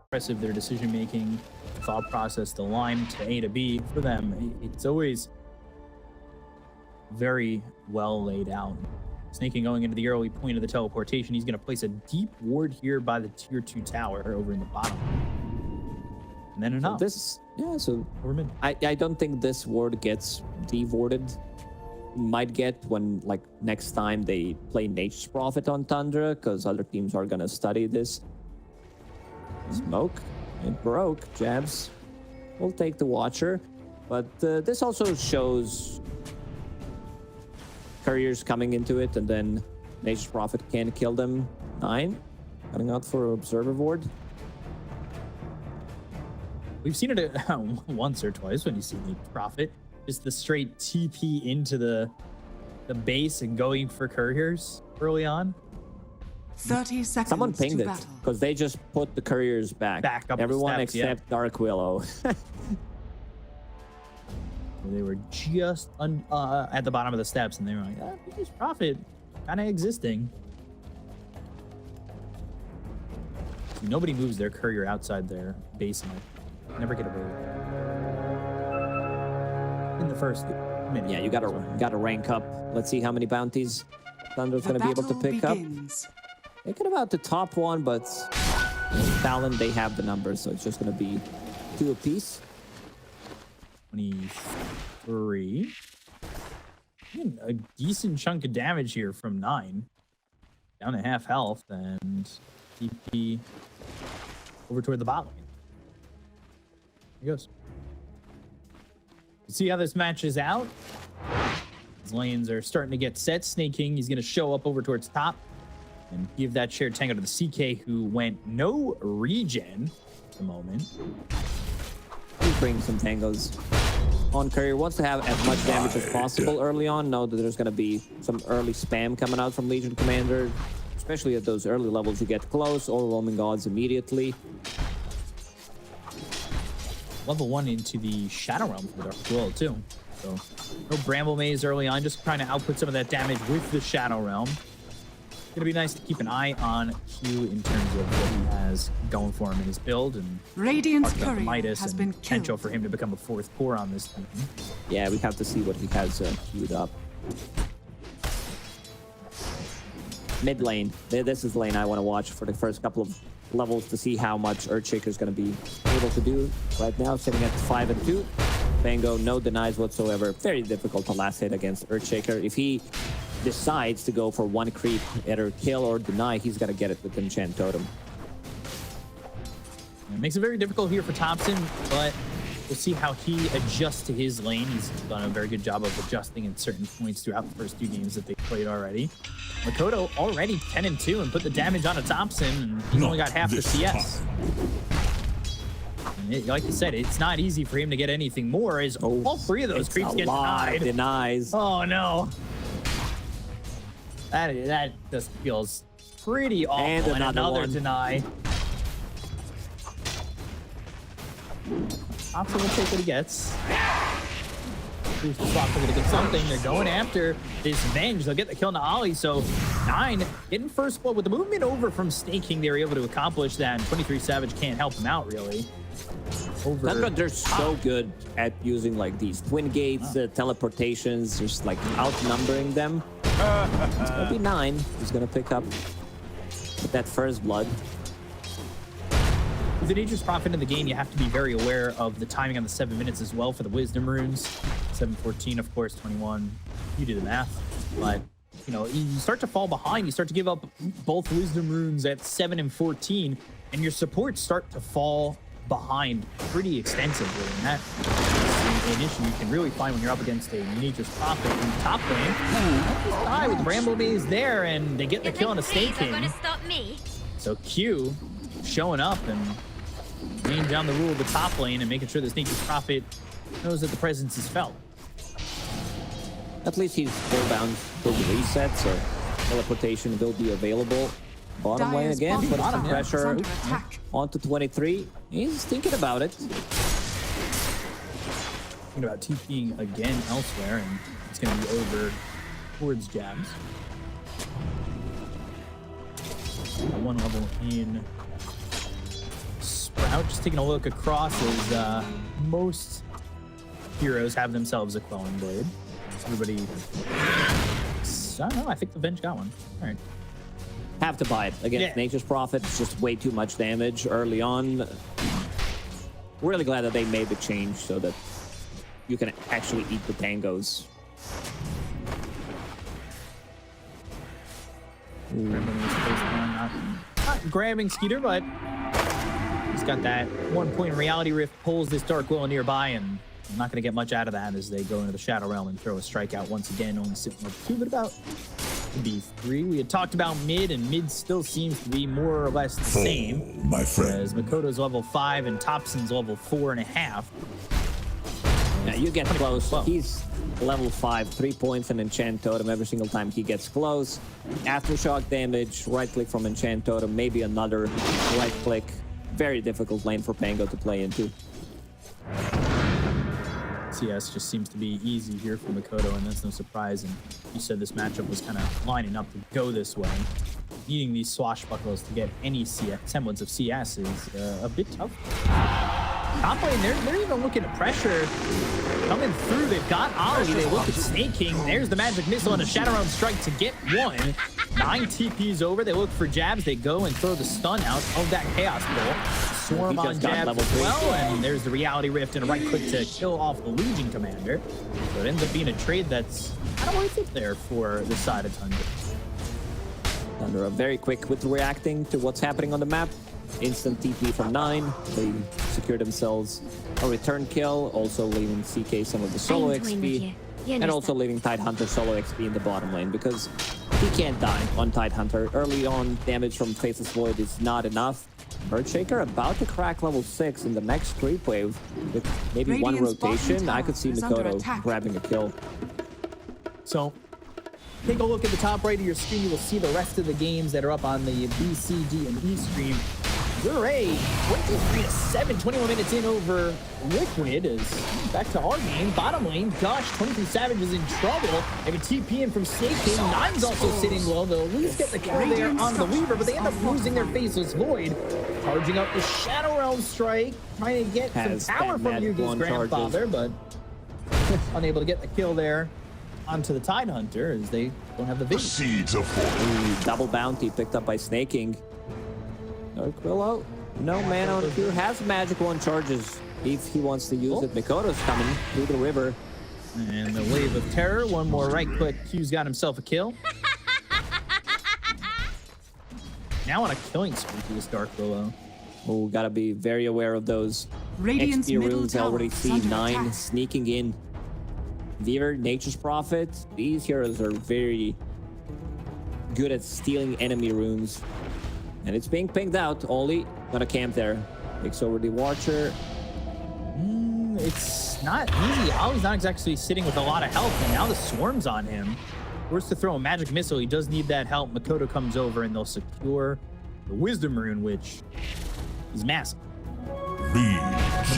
Impressive, their decision making, thought process, the line to A to B for them. It's always very well laid out. Sneyking going into the early point of the teleportation. He's going to place a deep ward here by the tier 2 tower over in the bottom. And then enough. So I don't think this ward gets de-warded. Might get when, like, next time they play Nature's Prophet on Tundra, because other teams are going to study this. Smoke. It broke. Jabz will take the Watcher. But this also shows couriers coming into it, and then Nature's Prophet can kill them. 9. Cutting out for Observer Ward. We've seen it once or twice when you see the Prophet. Just the straight TP into the base and going for couriers early on. 30 seconds. Someone pinged it because they just put the couriers back up. Everyone steps, except Dark Willow. They were just at the bottom of the steps, and they were like, "This Prophet kind of existing." Nobody moves their courier outside their base, and never get away in the first minute. Yeah, you gotta rank up. Let's see how many bounties Thunder's gonna be able to pick up. Thinking about the top one, but Talon, they have the numbers, so it's just gonna be 2 apiece. 23. A decent chunk of damage here from 9. Down to half health and TP over toward the bot lane. Here he goes. See how this matches out? His lanes are starting to get set. Sneyking, he's going to show up over towards top and give that shared tango to the CK, who went no regen at the moment. He's bringing some tangos on courier. Wants to have as much damage as possible early on. Know that there's going to be some early spam coming out from Legion Commander, especially at those early levels. You get close, overwhelming gods immediately. Level 1 into the Shadow Realm for the Dark Willow too. So no Bramble Maze early on, just trying to output some of that damage with the Shadow Realm. It's gonna be nice to keep an eye on Q in terms of what he has going for him in his build, and Radiant's Curry Midas has and been potential killed. for him to become a 4th core on this team. Yeah, we have to see what he has queued up. Mid lane. This is the lane I want to watch for the first couple of levels to see how much Earthshaker is going to be able to do. Right now, sitting at 5 and 2. Bango, no denies whatsoever. Very difficult to last hit against Earthshaker. If he decides to go for one creep, either kill or deny, he's got to get it with Enchant Totem. It makes it very difficult here for Topson, but we'll see how he adjusts to his lane. He's done a very good job of adjusting at certain points throughout the first 2 games that they played already. Mikoto already 10 and 2 and put the damage on a Topson, and he's only got half the CS. And like you said, it's not easy for him to get anything more, as all 3 of those creeps get denied. Denies. Oh no. That just feels pretty awful. And another deny. Topson will take what he gets. Who's the swap to get something? They're going after this Venge. They'll get the kill on Ollie. So 9 getting first blood with the movement over from Sneyking. They were able to accomplish that. And 23 Savage can't help him out really. They're so good at using like these twin gates, teleportations, just like outnumbering them. It's gonna be 9. He's gonna pick up that first blood. With the Nature's Prophet in the game, you have to be very aware of the timing on the 7 minutes as well for the Wisdom runes. 7:14, of course, 21. You do the math. But, you know, you start to fall behind. You start to give up both Wisdom runes at 7 and 14, and your supports start to fall behind pretty extensively. And that is an issue you can really find when you're up against a Nature's Prophet in the top lane. Just die with Bramble Maze there, and they get the kill on a Sneyking. So Q showing up and laying down the rule of the top lane and making sure this Nature's Prophet knows that the presence is felt. At least he's full bound, full reset, so teleportation will be available. Bottom lane again, put some pressure onto 23. He's thinking about it. Thinking about TPing again elsewhere, and it's going to be over towards Jabz. One level in. Sprout just taking a look across as most heroes have themselves a Quelling Blade. Everybody, I don't know, I think the Venge got one. All right. Have to buy it against Nature's Prophet. It's just way too much damage early on. Really glad that they made the change so that you can actually eat the tangos. Not grabbing Skiter, but he's got that 1 point reality rift, pulls this Dark Willow nearby, and I'm not going to get much out of that as they go into the Shadow Realm and throw a strikeout once again, only sitting at 2, but about to be 3. We had talked about mid, and mid still seems to be more or less the same. My friend. As Mikoto's level 5 and Topson's level 4.5. Yeah, you get close. He's level 5, 3 points and Enchant Totem every single time he gets close. Aftershock damage, right click from Enchant Totem, maybe another right click. Very difficult lane for Pango to play into. CS just seems to be easy here for Mikoto, and that's no surprise. And you said this matchup was kind of lining up to go this way. Needing these swashbucklers to get any semblance of CS is a bit tough. Top lane, they're even looking at pressure coming through. They've got Ollie. They look at Sneyking. There's the magic missile and a Shadow Realm strike to get 1. 9 TPs over. They look for Jabz. They go and throw the stun out of that Chaos Bolt. Swarm on Jabz as well, and there's the Reality Rift and a right click to kill off the Legion Commander. So it ends up being a trade that's kind of worth it there for the side of Tundra. Tundra very quick with reacting to what's happening on the map. Instant TP from 9. They secure themselves a return kill, also leaving CK some of the solo XP, and also leaving Tidehunter solo XP in the bottom lane because he can't die on Tidehunter. Early on, damage from Faceless Void is not enough. Earthshaker about to crack level 6 in the next creep wave with maybe one rotation. I could see Mikoto grabbing a kill. So take a look at the top right of your screen. You will see the rest of the games that are up on the B, C, D, and E stream. We're a 23-7, 21 minutes in over Liquid. Is back to our game. Bottom lane, gosh, 23 Savage is in trouble. They have a TP in from Sneyking. 9's also sitting low. They'll at least get the kill there on the Weaver, but they end up losing their Faceless Void. Charging up the Shadow Realm strike, trying to get some power from Yugi's grandfather, but unable to get the kill there onto the Tidehunter as they don't have the vision. Seeds of fortune. Double bounty picked up by Sneyking. Dark Willow, no mana on Q, has magic 1 charges if he wants to use it. Mikoto's coming through the river. And the Wave of Terror, one more right click. Q's got himself a kill. Now on a killing spree to this Dark Willow. Oh, gotta be very aware of those Radiant's XP middle runes. tower Already see under 9 attack. sneaking in. Veer, Nature's Prophet. These heroes are very good at stealing enemy runes. And it's being pinged out. Oli gonna camp there. Takes over the Watcher. It's not easy. Ollie's not exactly sitting with a lot of health, and now the Swarm's on him. Forced to throw a magic missile. He does need that help. Mikoto comes over, and they'll secure the Wisdom Rune, which is massive.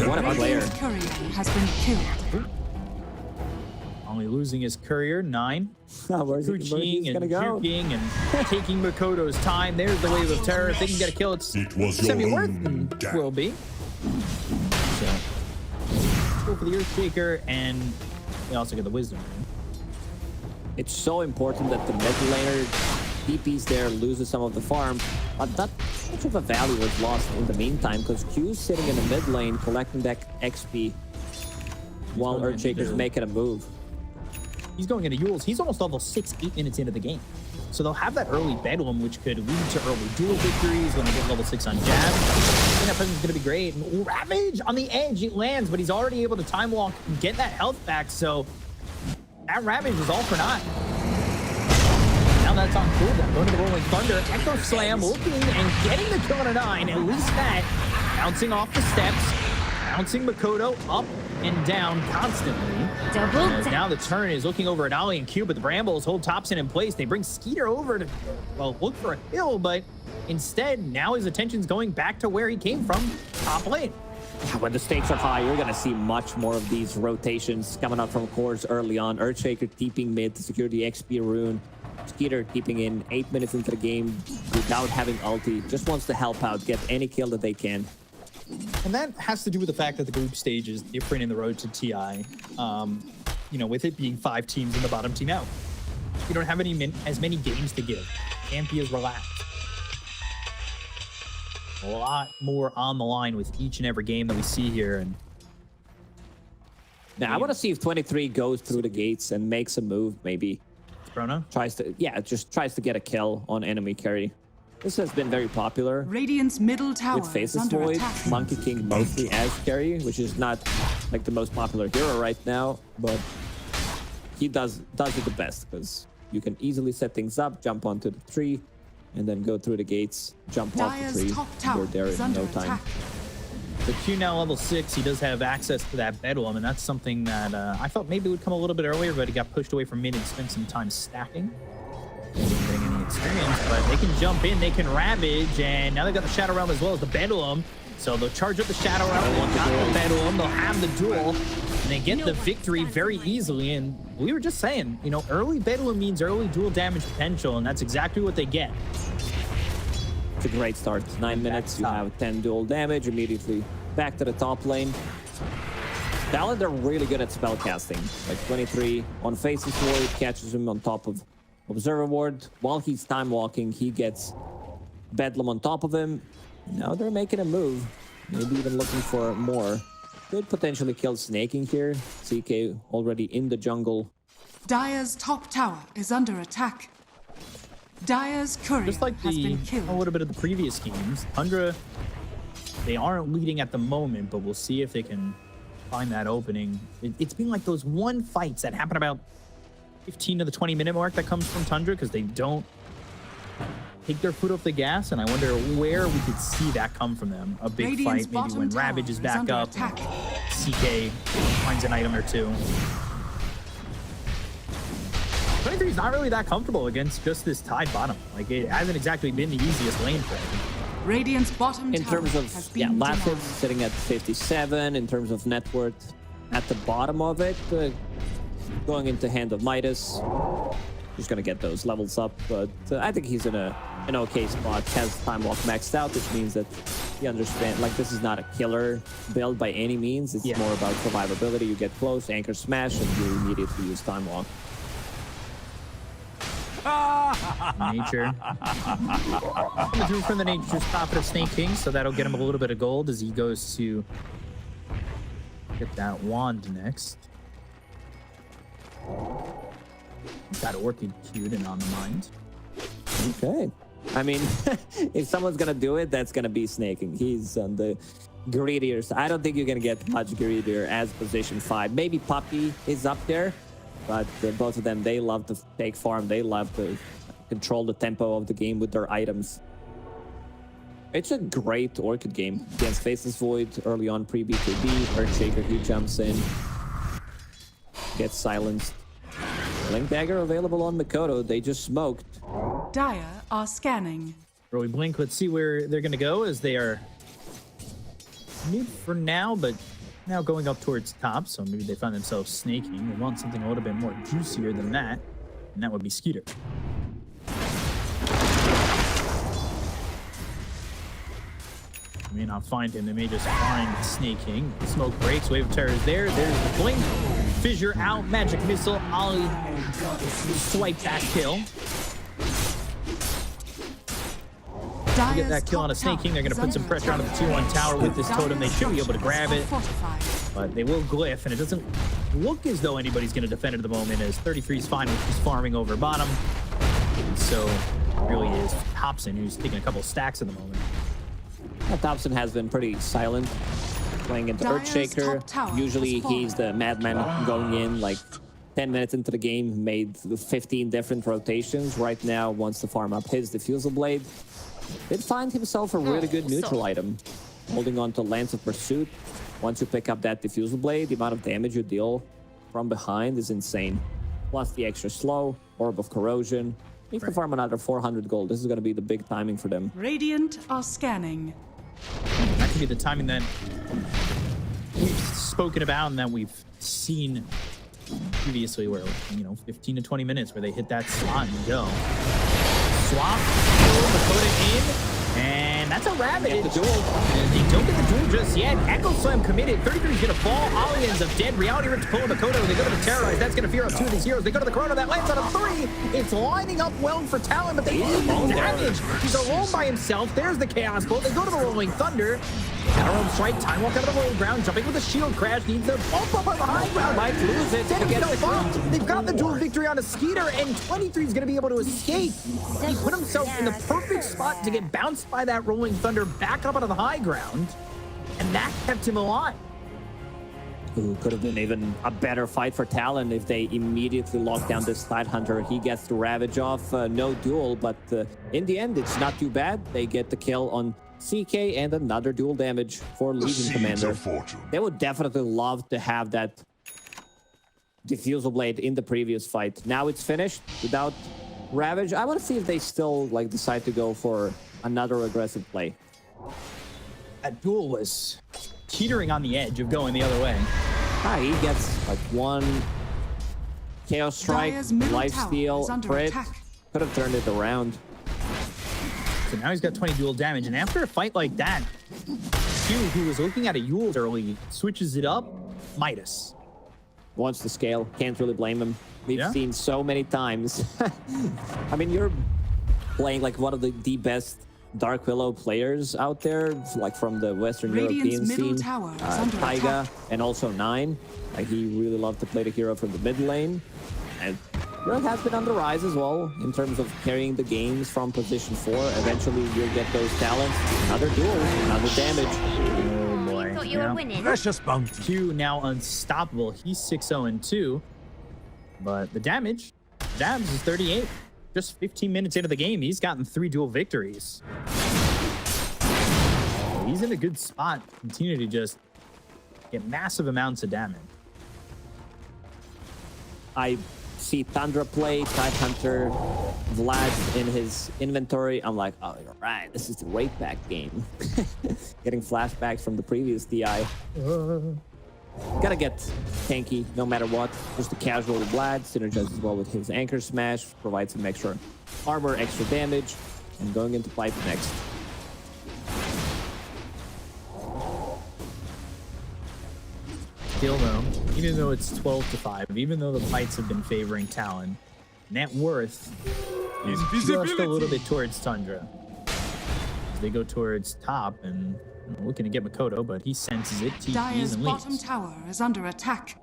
What a player. Radiant's courier has been killed. Only losing his courier, 9. Where's Kuching gonna and go? juking and taking Mikoto's time. There's the Wave of Terror. If they can get a kill, it's gonna be worth it. Will be. So, go for the Earthshaker, and they also get the Wisdom Rune. It's so important that the mid laner TPs there loses some of the farm, but not much of a value was lost in the meantime because Q's sitting in the mid lane collecting that XP while Earthshaker's making a move. He's going into Yules. He's almost level 6, 8 minutes into the game. So they'll have that early Bedlam, which could lead to early duel victories when they get level 6 on Jabz. I think that presence is going to be great. And Ravage on the edge, it lands, but he's already able to time walk and get that health back. So that Ravage is all for naught. Now that's on cooldown. Going to the Rolling Thunder. Echo Slam looking and getting the kill on a 9. At least that. Bouncing off the steps. Bouncing Mikoto up and down constantly. As now the turn is looking over at Ollie and Q, but the Brambles hold Topson in place. They bring Skiter over to, well, look for a kill, but instead, now his attention's going back to where he came from, top lane. When the stakes are high, you're gonna see much more of these rotations coming up from cores early on. Earthshaker TPing mid to secure the XP rune. Skiter keeping in 8 minutes into the game without having ulti. Just wants to help out, get any kill that they can. And that has to do with the fact that the group stage is different in the road to TI. You know, with it being 5 teams in the bottom team out. You don't have as many games to give. Can't be as relaxed. A lot more on the line with each and every game that we see here. And now I want to see if 23 goes through the gates and makes a move, maybe. Chrono? Just tries to get a kill on enemy carry. This has been very popular. Radiant's middle tower With Faceless is under Void, attack. Monkey King mostly as carry, which is not like the most popular hero right now, but he does it the best because you can easily set things up, jump onto the tree, and then go through the gates, jump off the Dire's tree. top tower You're there is in under no time. attack. The Q now level 6, he does have access to that Bedlam, and that's something that I thought maybe would come a little bit earlier, but he got pushed away from mid and spent some time stacking. Wasn't getting any experience, but they can jump in, they can Ravage, and now they've got the Shadow Realm as well as the Bedlam. So they'll charge up the Shadow Realm, they've got the Bedlam, they'll have the duel, and they get the victory very easily. And we were just saying, you know, early Bedlam means early dual damage potential, and that's exactly what they get. It's a great start. 9 minutes, you have 10 dual damage, immediately back to the top lane. Talon, they're really good at spell casting. Like 23 on Faceless Void, catches him on top of Observer Ward. While he's time walking, he gets Bedlam on top of him. Now they're making a move. Maybe even looking for more. Could potentially kill Sneyking here. CK already in the jungle. Dire's top tower is under attack. Dire's courier Just like has been a killed. little bit of the previous games, Tundra, they aren't leading at the moment, but we'll see if they can find that opening. It's been like those one fights that happen about 15 to the 20-minute mark that comes from Tundra because they don't take their foot off the gas, and I wonder where we could see that come from them. A big Radiant's fight, maybe bottom when tower Ravage is is back under up, attack. CK finds an item or two. 23 is not really that comfortable against just this tied bottom. Like, it hasn't exactly been the easiest lane for him. Radiant's bottom In tower terms has of been last hit, denied. sitting at 57. In terms of net worth, at the bottom of it, going into Hand of Midas. Just gonna get those levels up, but I think he's in an okay spot. Has time walk maxed out, which means that he understands. Like, this is not a killer build by any means. It's more about survivability. You get close, anchor smash, and you immediately use time walk. Nature. Coming through from the Nature's Prophet of Sneyking, so that'll get him a little bit of gold as he goes to get that wand next. Got Orchid queued and on the mind. Okay. I mean, if someone's gonna do it, that's gonna be Sneyking. He's on the greedier side. I don't think you're gonna get much greedier as position 5. Maybe Puppy is up there, but both of them, they love to take farm. They love to control the tempo of the game with their items. It's a great Orchid game against Faceless Void early on pre-BKB. Earthshaker, he jumps in, gets silenced. Blink Dagger available on Mikoto. They just smoked. Dire are scanning. Early blink. Let's see where they're going to go as they are mid for now, but now going up towards top. So maybe they find themselves snaking. They want something a little bit more juicier than that, and that would be Skiter. They may not find him. They may just find Sneyking. Smoke breaks. Wave of Terror is there. There's the blink. Fissure out. Magic Missile. Ollie swipe that kill. To get that kill on a Sneyking, they're going to put some pressure onto the 2-1 tower with this totem. They should be able to grab it, but they will glyph, and it doesn't look as though anybody's going to defend it at the moment, as 33 is fine with just farming over bottom. And so it really is Topson who's taking a couple stacks at the moment. Topson has been pretty silent, playing into Earthshaker. Usually he's the madman going in, like 10 minutes into the game, made 15 different rotations. Right now, wants to farm up his Diffusal Blade. Did find himself a really good neutral item, holding on to Lance of Pursuit. Once you pick up that Diffusal Blade, the amount of damage you deal from behind is insane. Plus the extra slow, Orb of Corrosion. You can farm another 400 gold. This is going to be the big timing for them. Radiant are scanning. That could be the timing that we've spoken about and that we've seen previously where, you know, 15 to 20 minutes where they hit that slot and go. Swap, Mikoto in, and that's a Ravage. Get the duel. And they don't get the duel just yet. Echo Slam committed. 33 is going to fall. Ollie ends up dead. Reality Rip to pull Mikoto. They go to the Terrorize. That's going to fear up two of these heroes. They go to the Corona. That lands on a 3. It's lining up well for Talon, but they need damage. He's alone by himself. There's the Chaos Bolt. They go to the Rolling Thunder. Counter strike, time walk out of the low ground, jumping with a shield crash, needs a bump up on the high ground. Might lose it. They've got the dual victory on a skiter, and 23 is going to be able to escape. He put himself in the perfect spot to get bounced by that Rolling Thunder back up out of the high ground, and that kept him alive. Ooh, could have been even a better fight for Talon if they immediately locked down this Tide Hunter. He gets the Ravage off, no duel, but in the end, it's not too bad. They get the kill on CK and another dual damage for Legion Commander. They would definitely love to have that Diffusal Blade in the previous fight. Now it's finished without Ravage. I want to see if they still like decide to go for another aggressive play. That duel was teetering on the edge of going the other way. He gets like one Chaos Strike, Lifesteal, crit. Could have turned it around. So now he's got 20 dual damage, and after a fight like that, Q, who was looking at a Yule early, switches it up. Midas Wants to scale. Can't really blame him. We've seen so many times. I mean, you're playing like one of the best Dark Willow players out there, like from the Western European scene. Taiga and also 9. Like, he really loved to play the hero from the mid lane. And Europe has been on the rise as well in terms of carrying the games from position 4. Eventually, you'll get those talents. Another duel, another damage. Oh boy. Thought you were winning. Precious bounty. Q now unstoppable. He's 6-0-2. But the damage, Jabz is 38. Just 15 minutes into the game, he's gotten 3 dual victories. So he's in a good spot. Continue to just get massive amounts of damage. I see Tundra play, Tide Hunter, Vlad in his inventory. I'm like, oh, you're right. This is the right back game. Getting flashbacks from the previous DI. Gotta get tanky no matter what. Just a casual Vlad, synergizes well with his Anchor Smash, provides some extra armor, extra damage, and going into pipe next. Still though, even though it's 12-5, even though the fights have been favoring Talon, net worth is just a little bit towards Tundra. As they go towards top and looking to get Mikoto, but he senses it, TPs and bottom leaves. tower is under attack.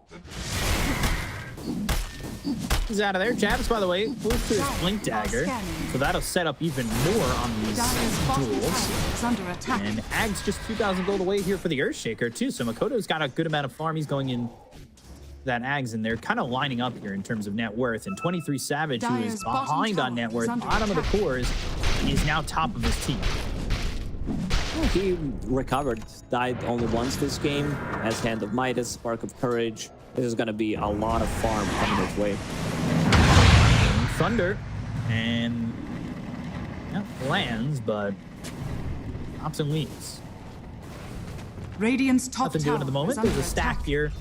He's out of there. Jabz, by the way, moves to his Blink Dagger, so that'll set up even more on these duels. And Ag's just 2,000 gold away here for the Earthshaker too, so Mikoto's got a good amount of farm. He's going in that Ags, and they're kind of lining up here in terms of net worth. And 23 Savage, who is behind on net worth, bottom of the cores, is now top of his team. He recovered, died only once this game, as Hand of Midas, Spark of Courage. This is going to be a lot of farm coming his way. Thunder, and lands, but Topson leaves. Radiant's top Nothing doing at the moment. There's a stack here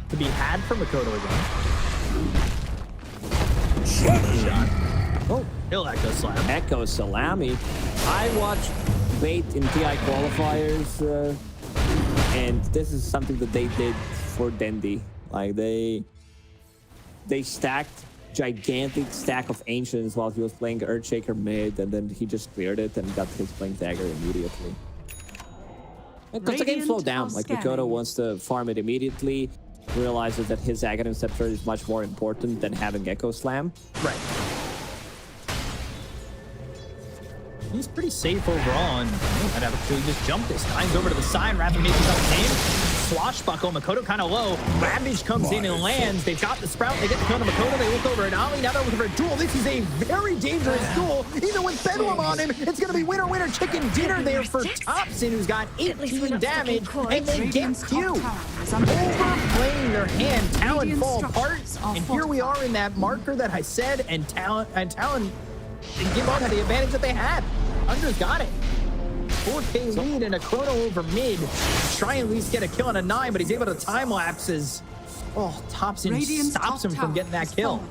to be had for Mikoto again. Shot. Oh, he'll Echo Slam. Echo Salami. I watched Bait in TI qualifiers, and this is something that they did for Dendi. Like, they stacked gigantic stack of Ancients while he was playing Earthshaker mid, and then he just cleared it and got his Blink Dagger immediately. Because the game slowed down. Like, Mikoto wants to farm it immediately, realizes that his Aghanim Scepter is much more important than having Echo Slam. Right. He's pretty safe overall, and I'd actually just jump this time. Over to the side, Rapid makes himself tame. Swashbuckle, Mikoto kind of low. Ravage comes in and lands. They've got the Sprout. They get the kill to Mikoto. They look over at Ali. Now they're looking for a duel. This is a very dangerous duel. Even with Bedlam on him, it's going to be winner, winner, chicken dinner there for Topson, who's got 18 damage. And they get Q. Overplaying their hand. Talon fall apart. And here we are in that marker that I said. And Talon they give up the advantage that they had. Tundra's got it. 4K lead and a chrono over mid. Try and at least get a kill on a 9, but he's able to time lapses Oh, Topson Radiant's stops top him from tower getting that has kill. fallen.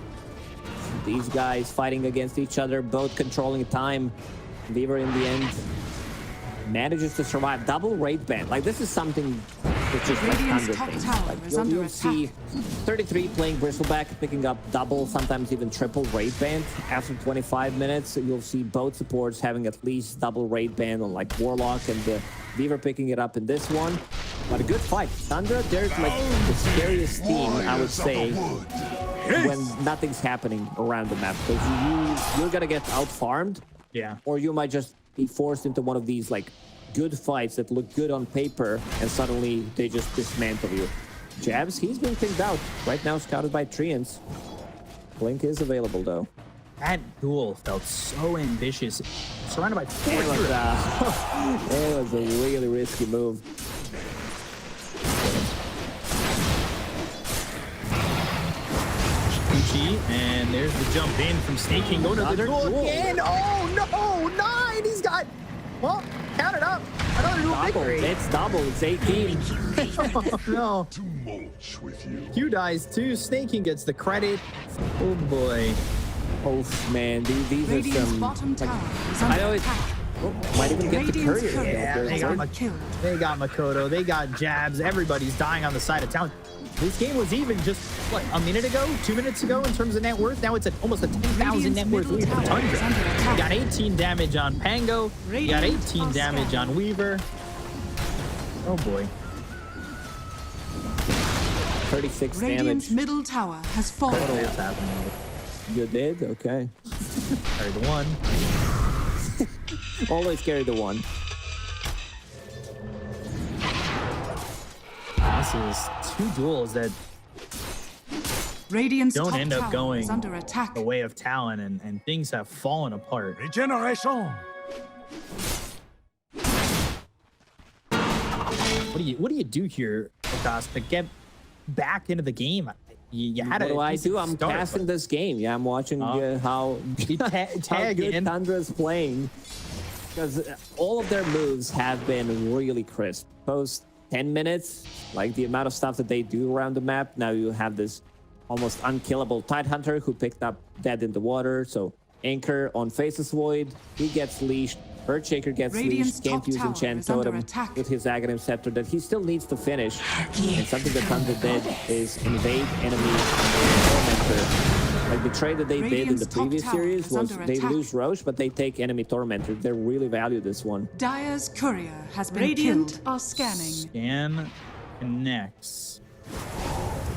These guys fighting against each other, both controlling time. Weaver in the end manages to survive. Double raid ban. Like, this is something that's just like Radiant's 100 top things. tower Like, is you'll, under you'll see attack. 33 playing Bristleback, picking up double, sometimes even triple raid ban after 25 minutes. You'll see both supports having at least double raid ban on like Warlock, and Weaver picking it up in this one. But a good fight. Tundra, they're like the scariest team, I would say, when nothing's happening around the map, because you're gonna get out-farmed, Yeah. or you might just be forced into one of these like good fights that look good on paper, and suddenly they just dismantle you. Jabz, he's been picked out right now, scouted by Treants. Blink is available though. That duel felt so ambitious. Surrounded by four It was, heroes. it was a really risky move. And there's the jump in from Sneyking. Going to the Another duel duel. again. Oh no, 9. He's got, well, count it up. Another duel Double. victory. It's double. It's 18. Oh no. Too much with you. Q dies too. Sneyking gets the credit. Oh boy. Oh man, these are Radiant's some. bottom Like, tower is I under know it attack. might even get the Radiant's courier. courier Yeah, They're they is got under my- killed. They got Mikoto. They got Jabz. Everybody's dying on the side of town. This game was even just, what, a minute ago, 2 minutes ago in terms of net worth. Now it's at almost a 10,000 net worth lead for Tundra. You got 18 damage on Pango. You got 18 damage on Weaver. Oh boy. 36 Radiant's damage. middle tower has fallen. What's happening? You did? Okay. Carry the one. Always carry the one. This is 2 duels that Radiant's don't top end up tower going is under attack. the way of Talon, and things have fallen apart. Regeneration. What do you do here, Okas, to get back into the game? You had What do I decent do? I'm start, casting but this game. Yeah, I'm watching how, you how tag good in. Tundra's playing. Because all of their moves have been really crisp. Post 10 minutes, like the amount of stuff that they do around the map. Now you have this almost unkillable Tidehunter who picked up dead in the water. So Anchor on Faceless Void, he gets leashed. Earthshaker gets Radiant's leashed, can't top use tower Enchant is under Totem attack. with his Aghanim Scepter that he still needs to finish. And something that Tundra did is invade enemy Tormentor. Like the trade that they did in Radiant's the top previous tower series is was under they attack. lose Roche, but they take enemy Tormentor. They really value this one. Dire's courier has been killed. Are scanning. Scan connects.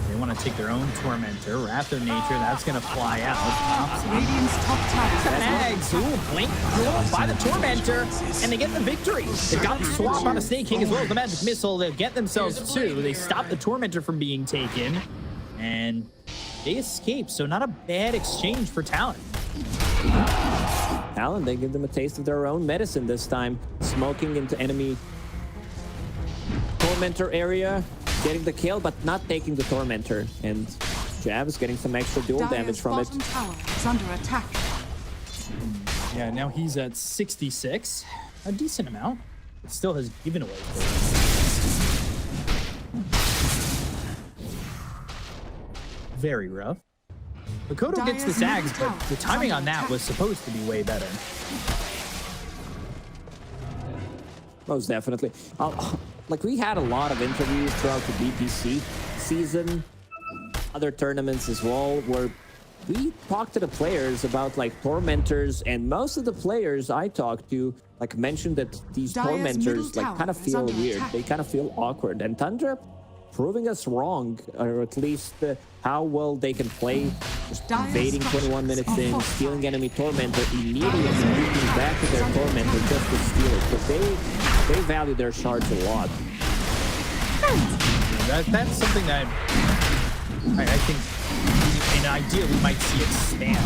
They want to take their own Tormentor. Wrath of Nature, that's going to fly out. Topson. Radiant's top tower. Tags. Ooh, blink duel by the Tormentor, and they get the victory. They've got the swap on a Sneyking as well as the Magic Missile. They'll get themselves 2. They stop the Tormentor from being taken, and they escape. So not a bad exchange for Talon. Talon, they give them a taste of their own medicine this time. Smoking into enemy Tormentor area, getting the kill, but not taking the Tormentor. And Jabz getting some extra dual damage Dire's from it. bottom tower is under attack. Yeah, now he's at 66. A decent amount. It still has given away. Very rough. Mikoto gets the Dire's sags, middle but tower the is timing under on that attack. was supposed to be way better. Most definitely. Like, we had a lot of interviews throughout the BPC season, other tournaments as well, where we talked to the players about like Tormentors, and most of the players I talked to like mentioned that these Dire's middle Tormentors like tower kind of is feel under weird. attack. They kind of feel awkward, and Tundra proving us wrong, or at least how well they can play, just Dire's invading 21 minutes structures in, are stealing fortified. enemy Tormentor, immediately moving back to their Tormentor just to steal it. But they value their shards a lot. That's something that I think in idea we might see expand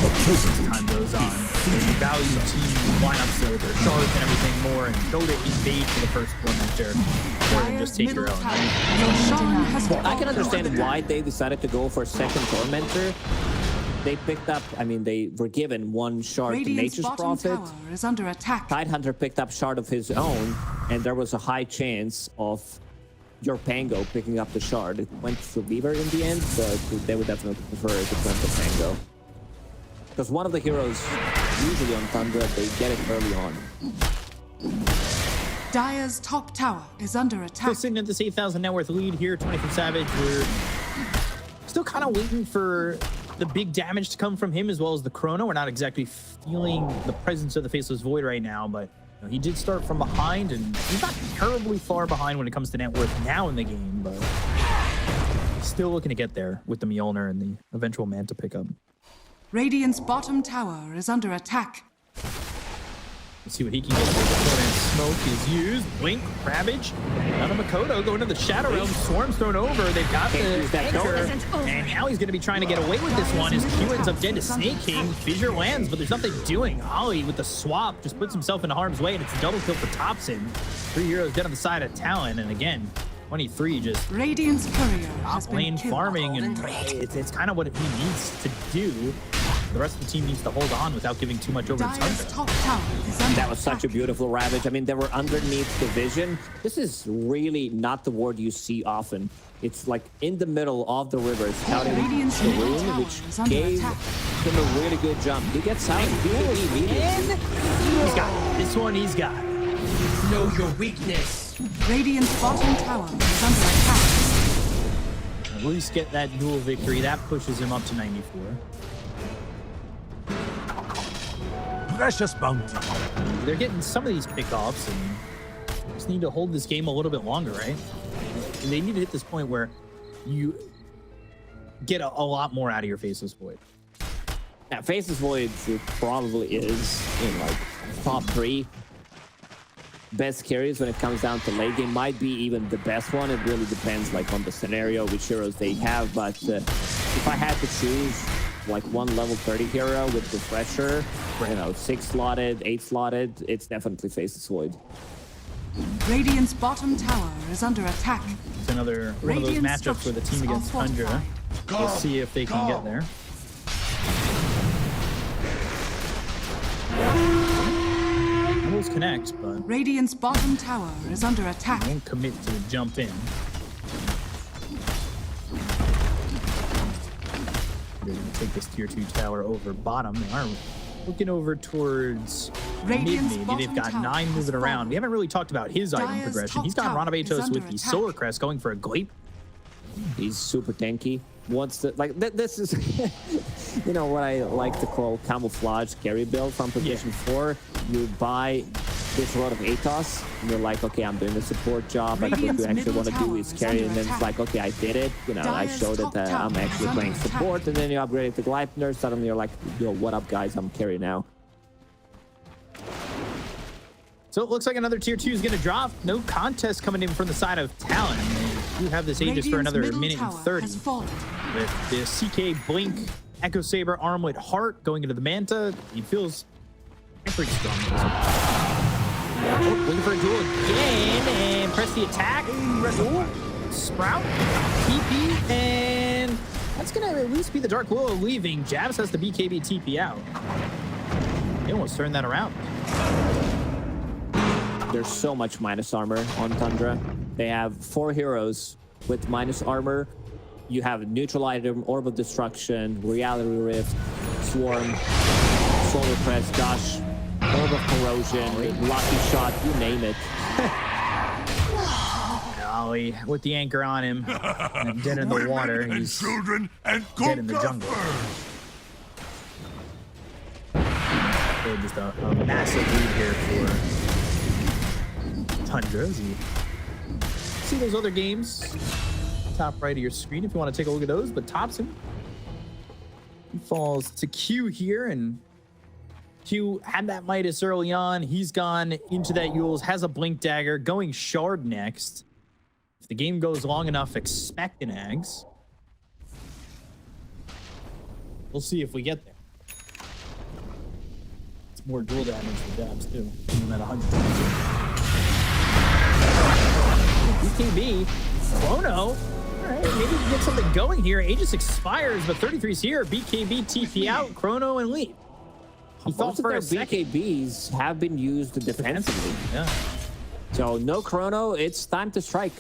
as time goes on. They value team lineups with their shards and everything more, and go to invade for the first Tormentor more than just Dire's take your middle own. tower. Right? Your Sean has I can fallen. understand why they decided to go for second Tormentor. They picked up, I mean, they were given one shard to Radiant's Nature's bottom Prophet. tower is under attack. Tidehunter picked up shard of his own, and there was a high chance of your Pango picking up the shard. It went to Beaver in the end, but they would definitely prefer if it went to Pango. Because one of the heroes, usually on Tundra, they get it early on. Dire's top tower is under attack. Still sitting at this 8,000 net worth lead here, 20 from Savage. We're still kind of waiting for the big damage to come from him as well as the Chrono. We're not exactly feeling the presence of the Faceless Void right now, but you know, he did start from behind, and he's not terribly far behind when it comes to net worth now in the game, but still looking to get there with the Mjolnir and the eventual Manta pickup. Radiant's bottom tower is under attack. Let's see what he can get. Smoke is used. Blink, Ravage. Down to Mikoto going to the Shadow Realm. Swarm's thrown over. They've got the anchor. And now he's going to be trying to get away with this one as Q ends up dead to Sneyking. Fissure lands, but there's nothing doing. Ollie with the swap just puts himself into harm's way, and it's a double kill for Topson. 3 heroes dead on the side of Talon, and again, 23 just Radiant's courier has been lane killed. farming, and it's kind of what he needs to do. The rest of the team needs to hold on without giving too much over to Dire's Tundra. top tower is under That was such a attack. beautiful Ravage. I mean, they were underneath the vision. This is really not the ward you see often. It's like in the middle of the river, scouting Radiant's the middle rune, tower which is under gave attack. him a really good jump. He gets out immediately. He's got it. This one he's got. Know your weakness. Radiant's bottom tower is under attack. At least get that duel victory. That pushes him up to 94. Precious bounty. They're getting some of these pickoffs, and just need to hold this game a little bit longer, right? They need to hit this point where you get a lot more out of your Faceless Void. Yeah, Faceless Void probably is in like top 3 best carries when it comes down to late game. Might be even the best one. It really depends like on the scenario, which heroes they have. But if I had to choose like one level 30 hero with Refresher, you know, 6 slotted, 8 slotted, it's definitely Faceless Void. Radiant's bottom tower is under attack. It's another one of those Radiant matchups where the team structures against are Tundra. fortified. We'll see if they can get there. Almost connect, but Radiant's bottom tower is under attack. won't commit to the jump in. They're going to take this tier 2 tower over bottom. They are looking over towards Radiant's mid. They've got bottom 9 tower moving has around. fallen. We haven't really talked about his item Dire's progression. He's got top tower is Ronavetos under with the attack. Solar Crest going for a Gleep. He's super tanky. Wants to like this is you know what I like to call camouflage carry build from position 4. You buy this Rod of Atos and you're like, okay, I'm doing the support job, but what you Radiant's actually want to middle do is tower is carry, under and then it's attack. like, okay, I did it, you know, I Dire's showed it top that I'm tower actually is playing under support, attack. and then you upgrade it to Gleipnir. Suddenly you're like, yo, what up guys, I'm carry now. So it looks like another tier 2 is going to drop. No contest coming in from the side of Talon. They do have this Aegis for Radiant's another middle minute and tower 30. has fallen. With the CK Blink, Echo Saber, Armlet, Heart going into the Manta. He feels pretty strong. Oh, looking for a duel again and press the attack. Ooh, Sprout, TP, and that's going to at least be the Dark Willow leaving. Jabz has the BKB TP out. They almost turned that around. There's so much minus armor on Tundra. They have 4 heroes with minus armor. You have Neutral Item, Orb of Destruction, Reality Rift, Swarm, Solar Crest, Gush, Orb of Corrosion, Lucky Shot, you name it. Ollie with the anchor on him, and dead in the water. Women and He's children and dead in the cook jungle. first. So just a massive lead here for Tundra. As you see those other games, top right of your screen if you want to take a look at those. But Topson, he falls to Q here, and Q had that Midas early on. He's gone into that Yules, has a Blink Dagger, going Shard next. If the game goes long enough, expect an Ags. We'll see if we get there. It's more dual damage for Jabz too. Even at 100. BKB, Chrono. All right, maybe we can get something going here. Aegis expires, but 33's here. BKB TP out, Chrono and leave. He thought Most of for their a second. BKBs have been used defensively. Yeah. So no Chrono, it's time to strike.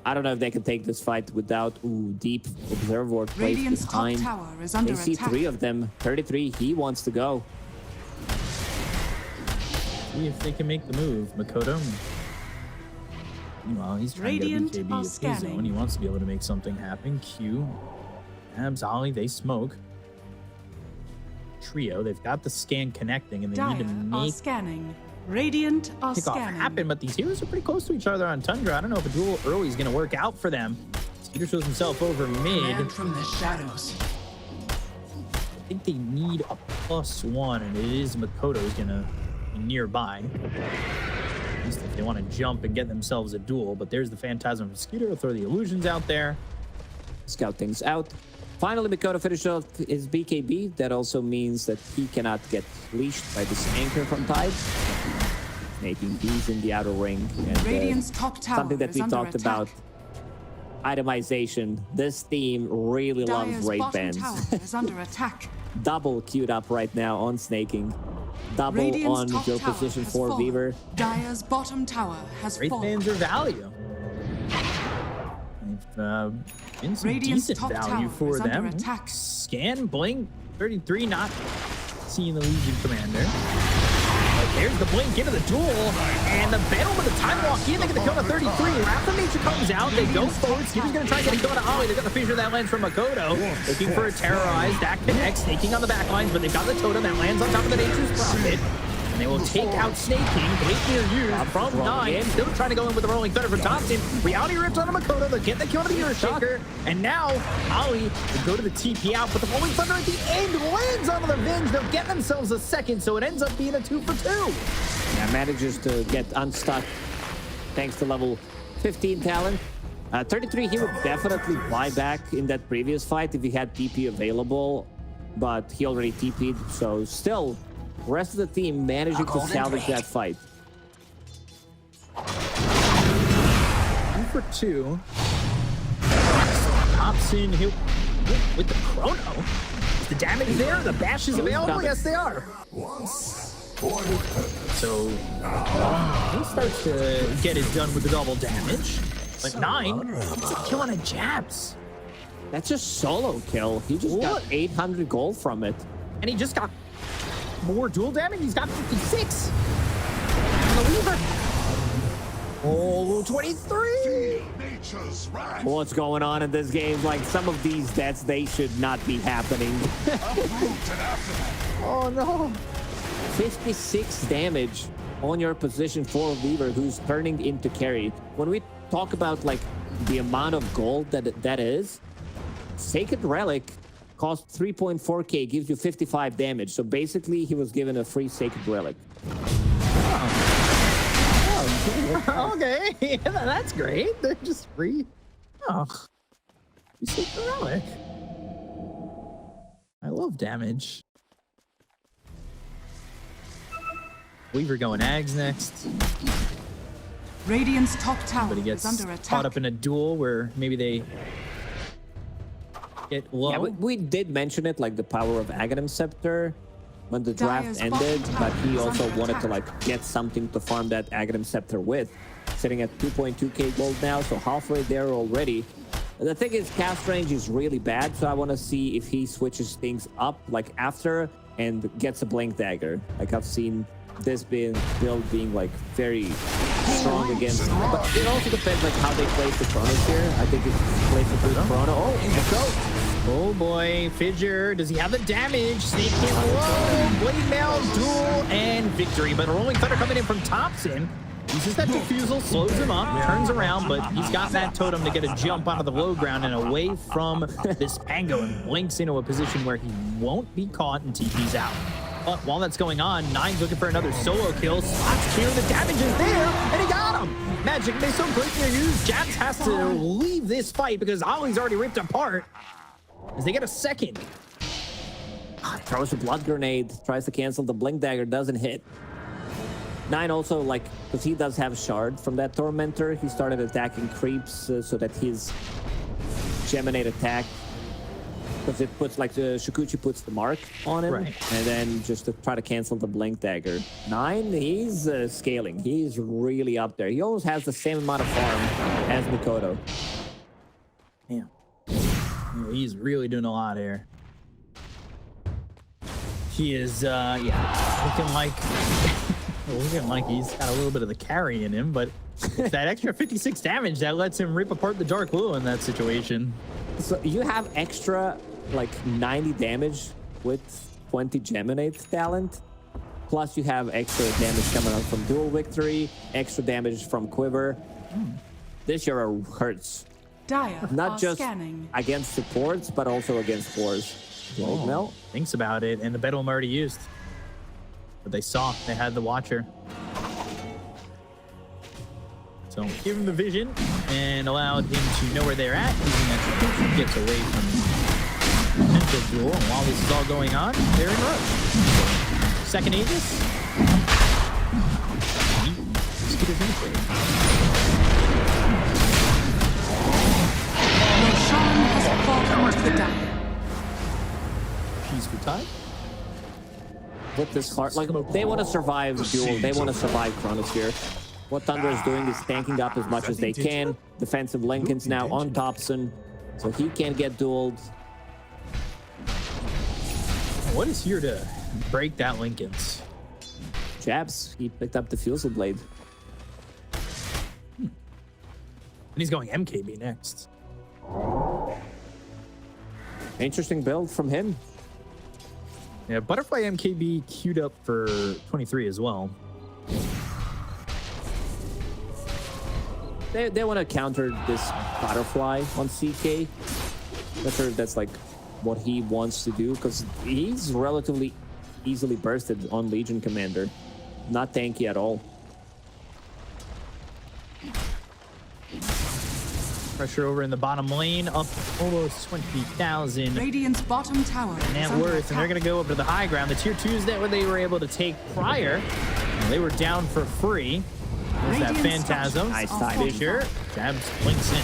I don't know if they can take this fight without deep observer placed Radiant's top behind. tower is under They see attack. 3 of them. 33, he wants to go. See if they can make the move. Mikoto. Meanwhile, he's trying Radiant to get BKB are of his scanning. own. He wants to be able to make something happen. Q. Jabz, Ollie, they smoke. Trio, they've got the scan connecting, and they need to Dire are make scanning. Radiant are kickoff scanning. happen, but these heroes are pretty close to each other on Tundra. I don't know if a duel early is going to work out for them. Skiter shows himself over mid. Man from the shadows. I think they need a +1, and it is Mikoto who's going to be nearby. At least if they want to jump and get themselves a duel. But there's the Phantasm from Skiter. He'll throw the illusions out there. Scout things out. Finally, Mikoto finished off his BKB. That also means that he cannot get leashed by this anchor from Tide. Making these in the outer ring. And, Radiant's top tower something that is we under talked attack. about. Itemization. This team really loves Dire's raid bottom bands. tower is under attack. Double queued up right now on Sneyking. Double Radiant's on top your tower position has 4 fallen. Weaver. Dire's bottom tower has Great fallen. fans are value. Been some Radiant's decent top value tower for is under them. attack. Scan, blink, 33, not seeing the Legion Commander. But there's the blink into the duel, and the battle with the time walk in. They get the kill to 33. Wrath of Nature comes out. They go forward. Skitter's going to try and get a kill to Ollie. They got the fissure that lands from Mikoto. Looking for a terrorized. That connects. Snaking on the back lines, but they've got the totem that lands on top of the Nature's Prophet. And they will take out Sneyking. Blink near you from 9. Still trying to go in with the rolling thunder from Topson. Reality ripped on Mikoto. They'll get the kill to the Earthshaker. And now Ollie will go to the TP out, but the rolling thunder at the end lands on the Revenge. They'll get themselves a second, so it ends up being a 2 for 2. Yeah, manages to get unstuck thanks to level 15 Talon. 33, he would definitely buy back in that previous fight if he had TP available, but he already TP'd, so still, rest of the team managing to salvage that fight. 2 for 2. Topson hit with the chrono. Is the damage there? The bash is available? Yes, they are. So he starts to get it done with the double damage. But 9, it's a kill on a Jabz. That's a solo kill. He just got 800 gold from it. And he just got more dual damage. He's got 56. And the Weaver. Oh, 23. Nature's wrath. What's going on in this game? Like, some of these deaths, they should not be happening. Oh, no. 56 damage on your position 4 Weaver, who's turning into carry. When we talk about like the amount of gold that is, Sacred Relic costs 3.4k, gives you 55 damage. So basically, he was given a free Sacred Relic. Oh, okay. Yeah, that's great. They're just free. Oh. You see the relic. I love damage. Weaver going Ags next. Radiant's top tower But he is gets under caught attack. up in a duel where maybe they get low. Yeah, we did mention it, like the power of Aghanim Scepter when the draft Dire's ended, bottom but tower he is also under wanted to attack. like get something to farm that Aghanim Scepter with. Sitting at 2.2k gold now, so halfway there already. The thing is, cast range is really bad, so I want to see if he switches things up like after and gets a Blink Dagger. Like I've seen this build being like very strong against, but it also depends like how they place the chronos here. I think it's placed a good chrono. Oh, let's go. Oh boy, Fidger, does he have the damage? Snake in low, Blade Mail, duel, and victory. But a Rolling Thunder coming in from Topson. Uses that defusal, slows him up, turns around, but he's got that totem to get a jump onto the low ground and away from this Pango and blinks into a position where he won't be caught and TP's out. But while that's going on, Nine's looking for another solo kill. Spots clear, the damage is there, and he got him! Magic, they so great near use. Jabz has to leave this fight because Ollie's already ripped apart. As they get a second. Throws a blood grenade, tries to cancel the Blink Dagger, doesn't hit. Nine also, like, because he does have shard from that Tormentor, he started attacking creeps so that his Geminate attack because it puts like the Shikuchi puts the mark on him, Right. and then just to try to cancel the blink dagger. 9, he's scaling. He's really up there. He almost has the same amount of farm as Mikoto. Damn. Yeah, he's really doing a lot here. He is, looking like he's got a little bit of the carry in him, but it's that extra 56 damage that lets him rip apart the Dark Willow in that situation. So you have extra like 90 damage with 20 Geminate talent. Plus you have extra damage coming out from Dual Victory, extra damage from Quiver. This hero hurts. Dire Not are just scanning. against supports, but also against wars. Well, no. Thinks about it, and the Bedlam already used. But they saw, they had the Watcher. So give him the vision and allowed him to know where they're at. Using that Shikuchi, gets away from the potential duel. And while this is all going on, they're in rush. Second Aegis. Skiter's in play. Roshan has fallen to the Dire. Peace for time. With this heart, like they want to survive the duel, they want to survive Chronosphere. What Tundra is doing is tanking up as much as they can. Defensive Lincoln's now on Topson, so he can't get dueled. What is here to break that Lincoln's? Jabz, he picked up the Fusel Blade. And he's going MKB next. Interesting build from him. Yeah, Butterfly MKB queued up for 23 as well. They want to counter this Butterfly on CK. Not sure if that's like what he wants to do, because he's relatively easily bursted on Legion Commander. Not tanky at all. Pressure over in the bottom lane, up almost 20,000 Radiant's bottom tower is net under worth, and they're attack. going to go up to the high ground. The tier 2s that they were able to take prior, they were down for free. There's that Radiant Phantasm. structures Nice are timing. Fisher. Jabz blinks in.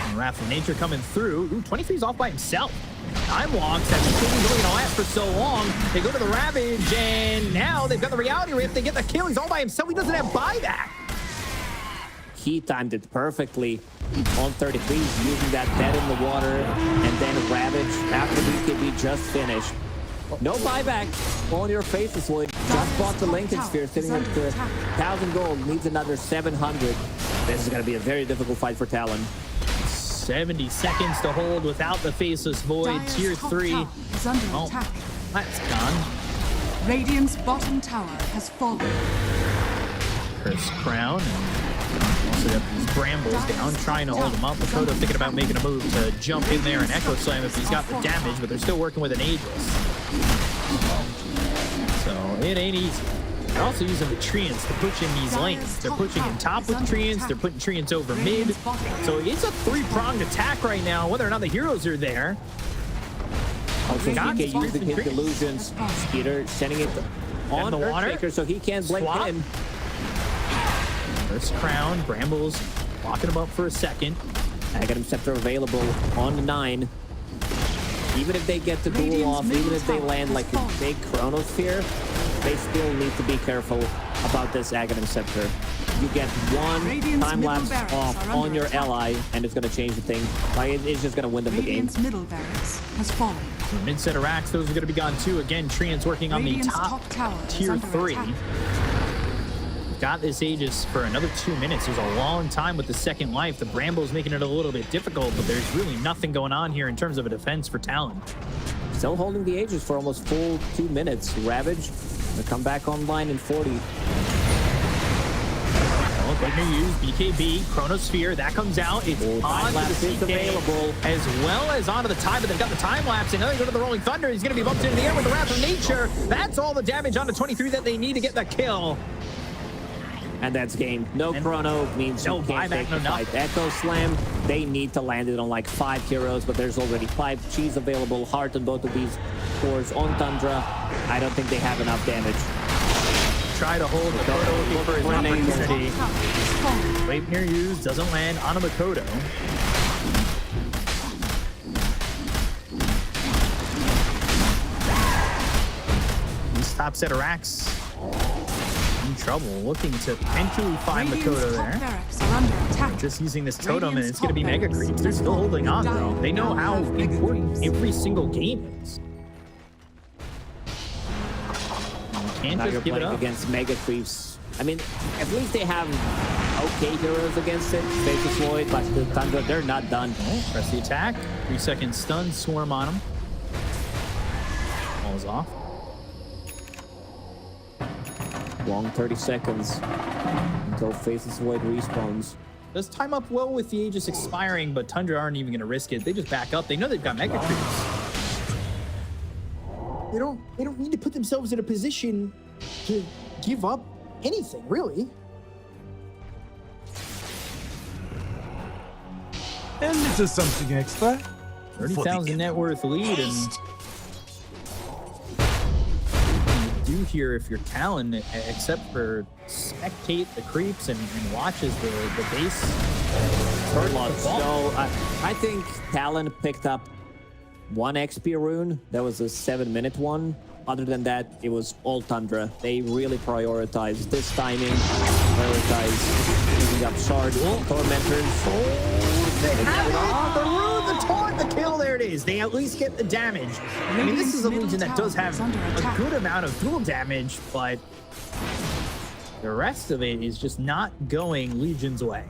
And Wrath of Nature coming through. Ooh, 23's off by himself. Time walks. That thing's only going to last for so long. They go to the Ravage, and now they've got the Reality Rift. They get the kill. He's all by himself. He doesn't have buyback. He timed it perfectly on 33, using that dead in the water, and then Ravage after BKB just finished. No buyback on your faces, Wood. Just bought the Lincoln Sphere, sitting at 1,000 gold, needs another 700. This is going to be a very difficult fight for Talon. 70 seconds to hold without the Faceless Void. Dire's Tier top 3. tower is under Oh, attack. that's gone. Radiant's bottom tower has fallen. Curse Crown. And also got these Brambles down, trying to hold him up. Mikoto thinking about making a move to jump in there and Echo Slam if he's got the damage, but they're still working with an Aegis. So it ain't easy. They're also using the Treants to push in these lanes. They're pushing in top with Treants, they're putting Treants over mid. So it's a three-pronged attack right now, whether or not the heroes are there. Also, Got DK using his Treants. delusions. Skeeter sending it on the water. Earthshaker so he can't blink Swap. in. First Crown, Brambles locking him up for a second. Aghanim Scepter available on the 9. Even if they get the duel Radiant's off, even if they middle land tower like a has fallen. big Chronosphere, they still need to be careful about this Aghanim Scepter. You get one Radiant's time lapse middle barracks off are on under your attack. ally, and it's going to change the thing. Like, it's just going to win them the game. Radiant's middle barracks has fallen. Mid set of racks, those are going to be gone too. Again, Treants working on the Radiant's top top tower is tier under 3. attack. Got this Aegis for another 2 minutes. There's a long time with the second life. The Brambles making it a little bit difficult, but there's really nothing going on here in terms of a defense for Talon. Still holding the Aegis for almost full 2 minutes. Ravage will come back online in 40. Well, good news, BKB, Chronosphere, that comes out. It's Oh, on to time-lapse the is CK, available. as well as onto the time, but they've got the time lapse, and now they go to the Rolling Thunder. He's going to be bumped into the air with the Wrath of Nature. That's all the damage onto 23 that they need to get the kill. And that's game. No chrono means no you can't buyback, take no the fight. Echo Slam, they need to land it on like 5 heroes, but there's already 5 cheese available. Heart on both of these cores on Tundra. I don't think they have enough damage. Try to hold Mikoto looking for his Radiant's opportunity. Top tower has fallen. Wave near used, doesn't land on a Mikoto. top set of racks in trouble, looking to potentially find Radiant's Mikoto top there. barracks are under attack. Just using this totem, and Radiant's it's going to be top mega barracks creeps. They're has still fallen. holding on, though. They know Dire how now have mega important creeps. every single game is. You can't Now you're just give it playing up. against mega creeps. I mean, at least they have okay heroes against it. Faceless Void, but the Tundra, they're not done. Oh, press the attack. 3-second stun, swarm on him. Falls off. Long 30 seconds until Faceless Void respawns. Does time up well with the Aegis expiring, but Tundra aren't even going to risk it. They just back up. They know they've got mega creeps. They don't need to put themselves in a position to give up anything, really. A little something extra. 30,000 net worth lead, and you do here if you're Talon, except for spectate the creeps and watches the base. Start to fall. So I think Talon picked up one XP rune. That was a 7-minute one. Other than that, it was all Tundra. They really prioritized this timing, prioritized picking up shards, tormentors. They have it on the rune, the taunt, the kill. There it is. They at least get the damage. I mean, this is a Legion that does have a good amount of dual damage, but the rest of it is just not going Legion's way,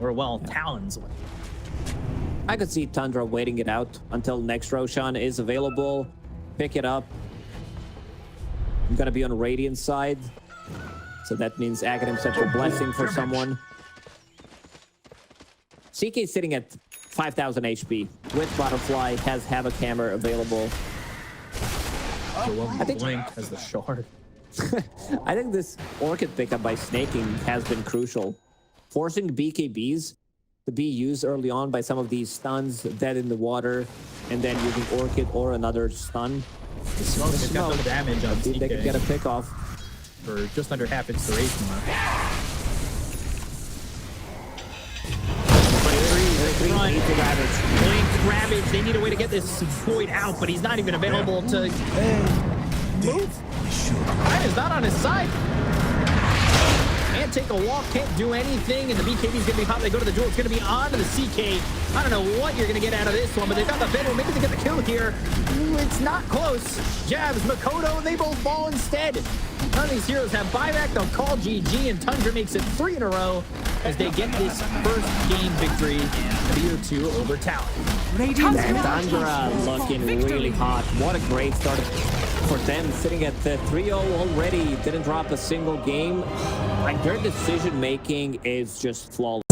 or well, Talon's way. I could see Tundra waiting it out until next Roshan is available. Pick it up. I'm gonna be on Radiant side, so that means Aghanim sets a blessing for someone. CK is sitting at 5,000 HP with Butterfly, has Havoc Hammer available. I think Blink has the shard. I think this Orchid pickup by Sneyking has been crucial, forcing BKBs to be used early on by some of these stuns, dead in the water, and then using Orchid or another stun. The smoke has got no damage on They could get a CK pick off. for just under half its duration. Blink Ravage. They need a way to get this Void out, but he's not even available to move. Ryan is not on his side. Can't take a walk, can't do anything, and the BKB's gonna be popped. They go to the duel. It's gonna be on to the CK. I don't know what you're gonna get out of this one, but they've got the Venom. Maybe they get the kill here. Ooh, it's not close. Jabz, Mikoto, they both fall instead. None of these heroes have buyback. They'll call GG, and Tundra makes it 3 in a row as they get this first game victory of Year 2 over Talon. Tundra looking really hot. What a great start for them, sitting at the 3-0 already. Didn't drop a single game. Like, their decision making is just flawless.